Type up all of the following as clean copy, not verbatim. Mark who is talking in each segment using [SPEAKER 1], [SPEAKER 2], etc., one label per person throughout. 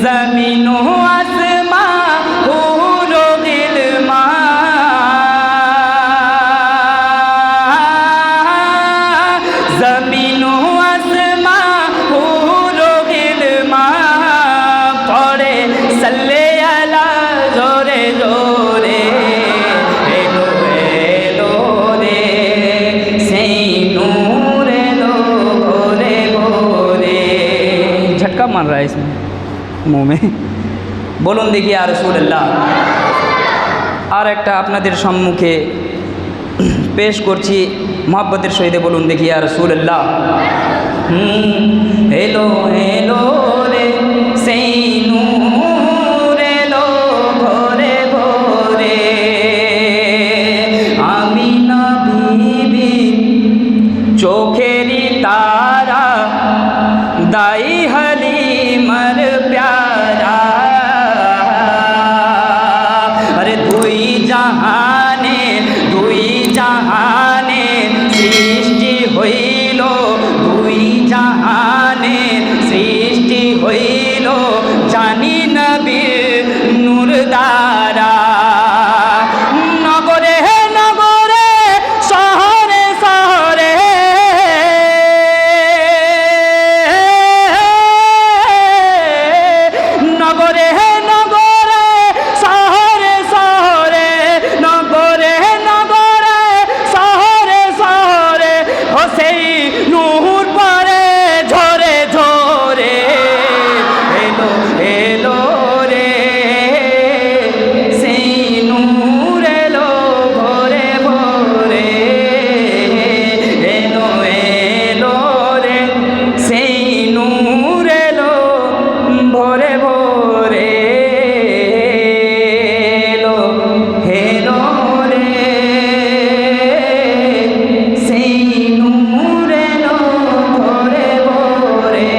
[SPEAKER 1] जमीन आसमां हूरो गिलमा जमीन आसमां हूरो गिलमा पड़े सल्ले अला जोरे जोरे एलो एलो रे सेई नूर एलो भोरे भोरे। झटका मार रहा है इसमें मुँह में। বলুন দেখি ইয়া রাসূলুল্লাহ। আর একটা আপনাদের সম্মুখে পেশ করছি মহব্বতের সহিত, বলুন দেখি ইয়া রাসূলুল্লাহ। এলো এলো রে সেই নূর এলো ভোরে ভোরে আমিনা বিবি চোখেরই তারা দাই হালিমার প্যারা अरे दुई जहाने सृष्टि हইল दुई जहाने सृष्टि हইল জানি নবীর নূর দ্বারা নগরে নগরে শহরে শহরে নগরে নগরে শহরে শহরে নগরে নগরে শহরে শহরে ও সেই নূর পরে ঝরে ঝরে এলো এলো রে সেই নূর এলো ভোরে ভোরে এলো এলো রে সেই নূর এলো ভোরে ভোরে এলো এলো রে সেই নূর এলো ভোরে ভোরে।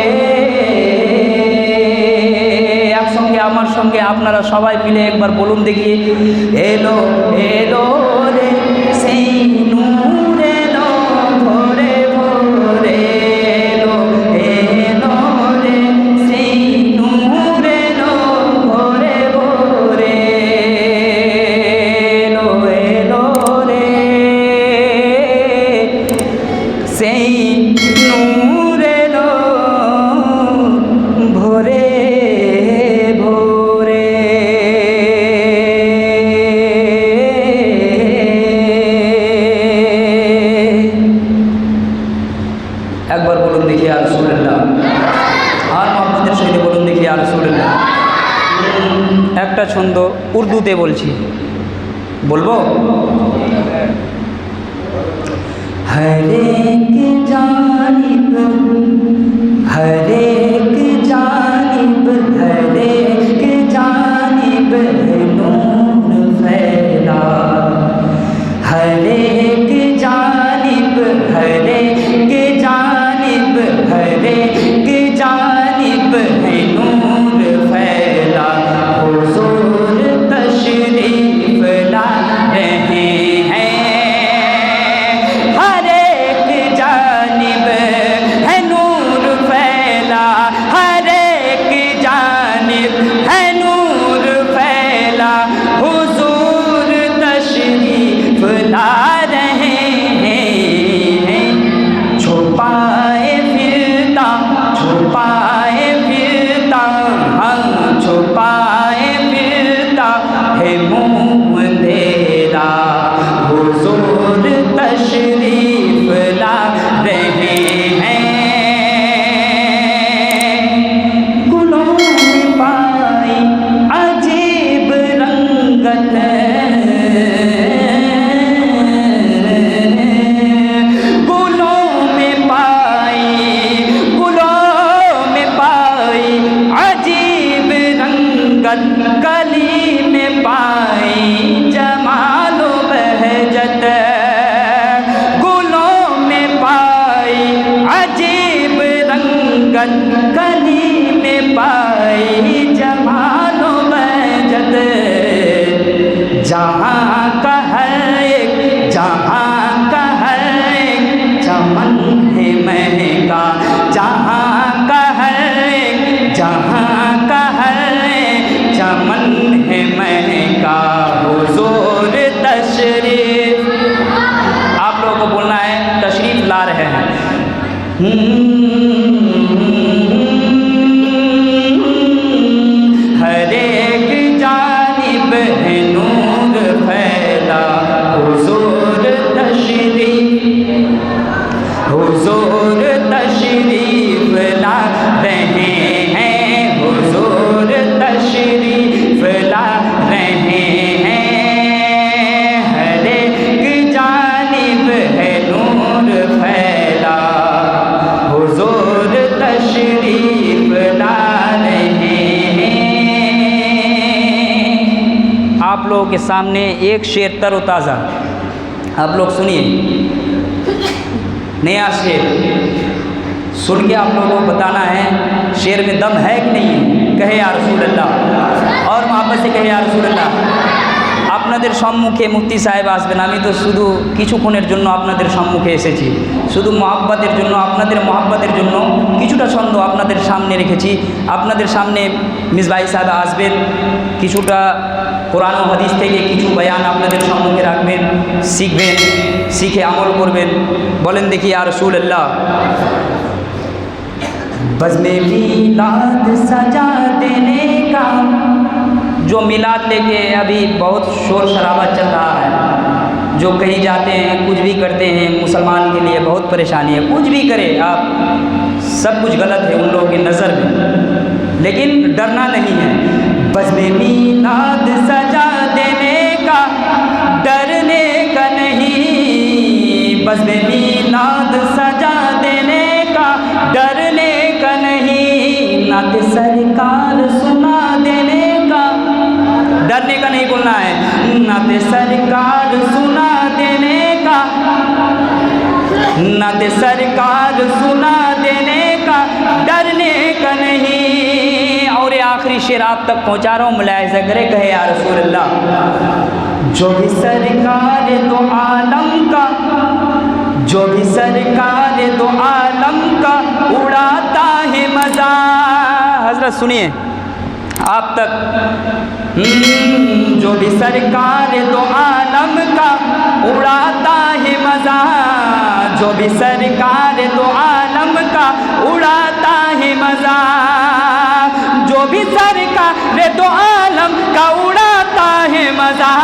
[SPEAKER 1] একসঙ্গে আমার সঙ্গে আপনারা সবাই মিলে একবার বলুন দেখি এলো এলো রে সেই নূর এলো ভোরে ভোরে এলো এলো রে সেই নূর এলো ভোরে ভোরে এলো এলো রে সেই নূর এলো ভোরে ভোরে। একবার বলুন দেখি ইয়া রাসূলুল্লাহ। আর মহব্বতের সহিত বলুন দেখি ইয়া রাসূলুল্লাহ। একটা ছন্দ উর্দুতে বলছি, বলবো। हर एक जानिब हर एक जानिब हर एक जानिब है नूर फैला हर एक जानिब हर एक जानिब हर एक जानिब है नूर फैला हुजूर तशरीफ ला रहे हैं हर एक जानिब है नूर फैला हर एक जानिब है नूर फैला हुजूर तशरीफ ला रहे हैं छुपाए फिरता हम छुपाए फिरता है मुँह अंधेरा हुजूर तशरीफ ला रहे हैं गुलों में पाई अजीब रंगत गुलों में पाई अजीब रंगत कली में पाई जमालो बहजत गुलों में पाई अजीब रंगत कली में पाई जमालो बहजत जहाँ का है चमन है महंगा जहाँ का है ہر ایک جانب ہے نور پھیلا، حضور تشریف لا رہے ہیں، حضور تشریف لا رہے ہیں، ہر ایک جانب ہے نور پھیلا، حضور تشریف لا رہے ہیں۔ آپ لوگوں کے سامنے ایک شعر تر و تازہ، آپ لوگ سنیے، نیا شعر سن کے آپ لوگوں کو بتانا ہے شعر میں دم ہے کہ نہیں ہے۔ کہے یا رسول اللہ، اور محبت سے کہے یا رسول اللہ। আপনাদের সম্মুখে মুফতি সাহেব আসবেন, আমি তো শুধু কিছুক্ষণের জন্য আপনাদের সম্মুখে এসেছি, শুধু মহাব্বতের জন্য, আপনাদের মহাব্বতের জন্য কিছুটা ছন্দ আপনাদের সামনে রেখেছি। আপনাদের সামনে মিসবাহ সাহেব আসবেন, কিছুটা কোরআন ও হাদিস থেকে কিছু বয়ান আপনাদের সম্মুখে রাখবেন, শিখবেন, শিখে আমল করবেন। বলেন দেখি ইয়া রাসূলুল্লাহ। بزم میلاد سجا دینے کا، جو میلاد لے کے ابھی بہت شور شرابہ چل رہا ہے، جو کہیں جاتے ہیں کچھ بھی کرتے ہیں، مسلمان کے لیے بہت پریشانی ہے، کچھ بھی کرے آپ، سب کچھ غلط ہے ان لوگوں کی نظر میں، لیکن ڈرنا نہیں ہے۔ بزم میلاد سجا دینے کا، ڈرنے کا نہیں، بزم میلاد سجا دینے کا، ڈرنے کا نہیں، نعت سرکار سنا دینے کا، ڈرنے کا نہیں بولنا ہے، نعت سرکار سنا دینے کا، نعت سرکار سنا دینے کا، ڈرنے کا نہیں۔ اور یہ آخری شعر آپ تک پہنچا رہا ہوں، ملاحظہ کرے، کہے یا رسول اللہ۔ جو بھی سرکار دو عالم کا، جو بھی سرکار دو عالم کا اڑاتا ہے مزہ، حضرت سنیے آپ تک، جو بھی سرکار دو عالم کا اڑاتا ہے مزہ، جو بھی سرکار دو عالم کا اڑاتا ہے مزہ، جو بھی سرکار دو عالم کا اڑاتا ہے مزہ،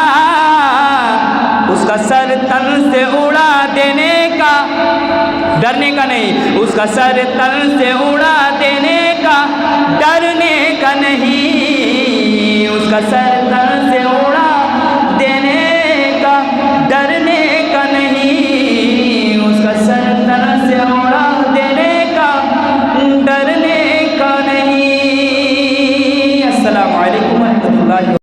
[SPEAKER 1] اس کا سر تن سے اڑا دینے کا، ڈرنے کا نہیں، اس کا سر تن سے اڑا دینے کا، ڈرنے کا نہیں، اس کا سر تن